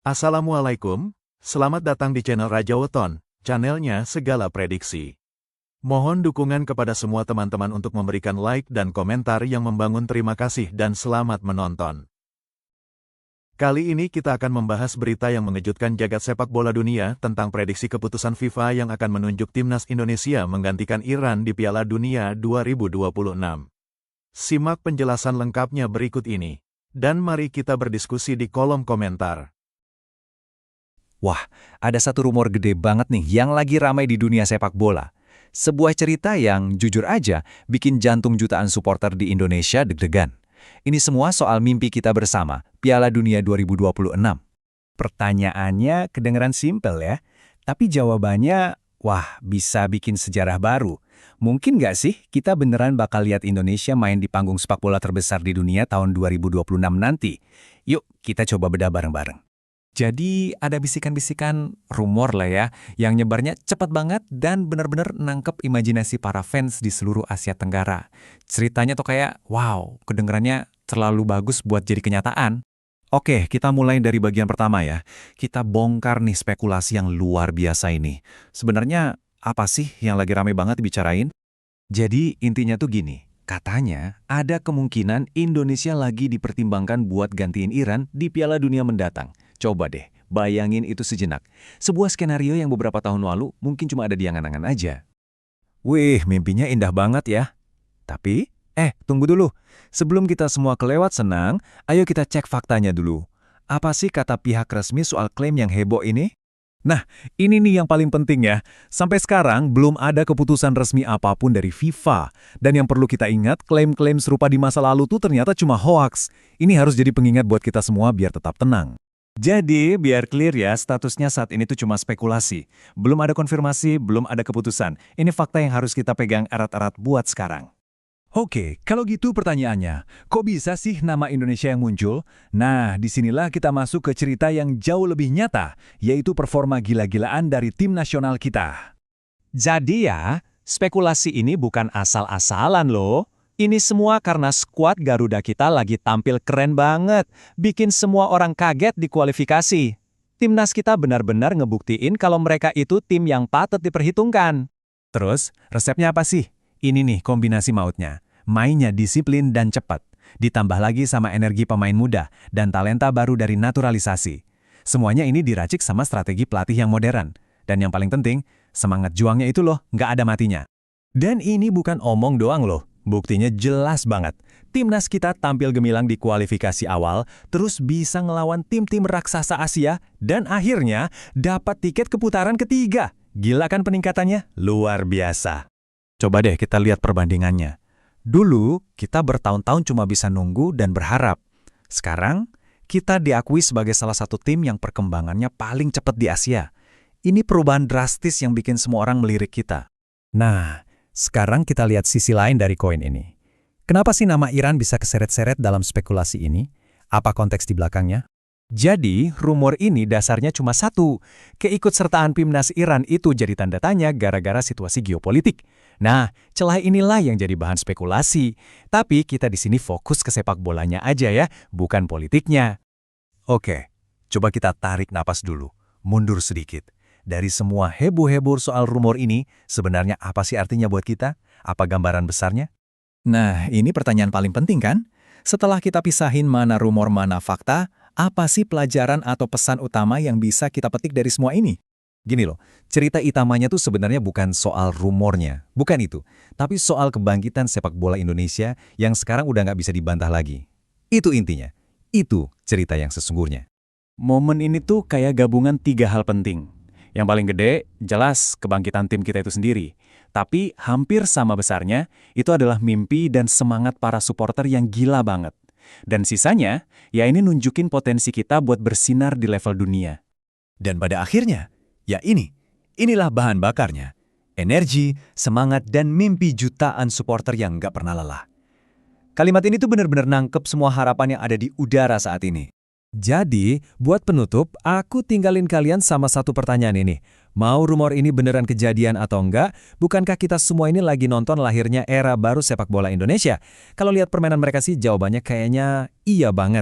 Assalamualaikum, selamat datang di channel Raja Weton, channelnya segala prediksi. Mohon dukungan kepada semua teman-teman untuk memberikan like dan komentar yang membangun. Terima kasih dan selamat menonton. Kali ini kita akan membahas berita yang mengejutkan jagat sepak bola dunia tentang prediksi keputusan FIFA yang akan menunjuk timnas Indonesia menggantikan Iran di Piala Dunia 2026. Simak penjelasan lengkapnya berikut ini. Dan mari kita berdiskusi di kolom komentar. Wah, ada satu rumor gede banget nih yang lagi ramai di dunia sepak bola. Sebuah cerita yang jujur aja bikin jantung jutaan supporter di Indonesia deg-degan. Ini semua soal mimpi kita bersama, Piala Dunia 2026. Pertanyaannya kedengeran simpel ya, tapi jawabannya, wah, bisa bikin sejarah baru. Mungkin nggak sih kita beneran bakal lihat Indonesia main di panggung sepak bola terbesar di dunia tahun 2026 nanti? Yuk, kita coba bedah bareng-bareng. Jadi ada bisikan-bisikan rumor lah ya, yang nyebarnya cepat banget dan benar-benar nangkep imajinasi para fans di seluruh Asia Tenggara. Ceritanya tuh kayak, wow, kedengerannya terlalu bagus buat jadi kenyataan. Oke, kita mulai dari bagian pertama ya. Kita bongkar nih spekulasi yang luar biasa ini. Sebenarnya apa sih yang lagi rame banget dibicarain? Jadi intinya tuh gini, katanya ada kemungkinan Indonesia lagi dipertimbangkan buat gantiin Iran di Piala Dunia mendatang. Coba deh, bayangin itu sejenak. Sebuah skenario yang beberapa tahun lalu mungkin cuma ada di angan-angan aja. Wih, mimpinya indah banget ya. Tapi, tunggu dulu. Sebelum kita semua kelewat senang, ayo kita cek faktanya dulu. Apa sih kata pihak resmi soal klaim yang heboh ini? Nah, ini nih yang paling penting ya. Sampai sekarang belum ada keputusan resmi apapun dari FIFA. Dan yang perlu kita ingat, klaim-klaim serupa di masa lalu tuh ternyata cuma hoaks. Ini harus jadi pengingat buat kita semua biar tetap tenang. Jadi, biar clear ya, statusnya saat ini tuh cuma spekulasi. Belum ada konfirmasi, belum ada keputusan. Ini fakta yang harus kita pegang erat-erat buat sekarang. Oke, kalau gitu pertanyaannya, kok bisa sih nama Indonesia yang muncul? Nah, disinilah kita masuk ke cerita yang jauh lebih nyata, yaitu performa gila-gilaan dari tim nasional kita. Jadi ya, spekulasi ini bukan asal-asalan loh. Ini semua karena skuad Garuda kita lagi tampil keren banget, bikin semua orang kaget di kualifikasi. Timnas kita benar-benar ngebuktiin kalau mereka itu tim yang patut diperhitungkan. Terus, resepnya apa sih? Ini nih kombinasi mautnya. Mainnya disiplin dan cepat, ditambah lagi sama energi pemain muda dan talenta baru dari naturalisasi. Semuanya ini diracik sama strategi pelatih yang modern. Dan yang paling penting, semangat juangnya itu loh, nggak ada matinya. Dan ini bukan omong doang loh. Buktinya jelas banget. Timnas kita tampil gemilang di kualifikasi awal, terus bisa ngelawan tim-tim raksasa Asia, dan akhirnya dapat tiket ke putaran ketiga. Gila kan peningkatannya? Luar biasa. Coba deh kita lihat perbandingannya. Dulu, kita bertahun-tahun cuma bisa nunggu dan berharap. Sekarang, kita diakui sebagai salah satu tim yang perkembangannya paling cepat di Asia. Ini perubahan drastis yang bikin semua orang melirik kita. Nah, sekarang kita lihat sisi lain dari koin ini. Kenapa sih nama Iran bisa keseret-seret dalam spekulasi ini? Apa konteks di belakangnya? Jadi, rumor ini dasarnya cuma satu. Keikutsertaan Timnas Iran itu jadi tanda tanya gara-gara situasi geopolitik. Nah, celah inilah yang jadi bahan spekulasi. Tapi kita di sini fokus ke sepak bolanya aja ya, bukan politiknya. Oke, coba kita tarik napas dulu. Mundur sedikit. Dari semua heboh-heboh soal rumor ini, sebenarnya apa sih artinya buat kita? Apa gambaran besarnya? Nah, ini pertanyaan paling penting kan? Setelah kita pisahin mana rumor mana fakta, apa sih pelajaran atau pesan utama yang bisa kita petik dari semua ini? Gini loh, cerita utamanya tuh sebenarnya bukan soal rumornya, bukan itu. Tapi soal kebangkitan sepak bola Indonesia yang sekarang udah nggak bisa dibantah lagi. Itu intinya. Itu cerita yang sesungguhnya. Momen ini tuh kayak gabungan 3 hal penting. Yang paling gede, jelas kebangkitan tim kita itu sendiri. Tapi hampir sama besarnya, itu adalah mimpi dan semangat para supporter yang gila banget. Dan sisanya, ya ini nunjukin potensi kita buat bersinar di level dunia. Dan pada akhirnya, ya inilah bahan bakarnya. Energi, semangat, dan mimpi jutaan supporter yang nggak pernah lelah. Kalimat ini tuh benar-benar nangkep semua harapan yang ada di udara saat ini. Jadi, buat penutup, aku tinggalin kalian sama satu pertanyaan ini. Mau rumor ini beneran kejadian atau enggak? Bukankah kita semua ini lagi nonton lahirnya era baru sepak bola Indonesia? Kalau lihat permainan mereka sih, jawabannya kayaknya iya banget.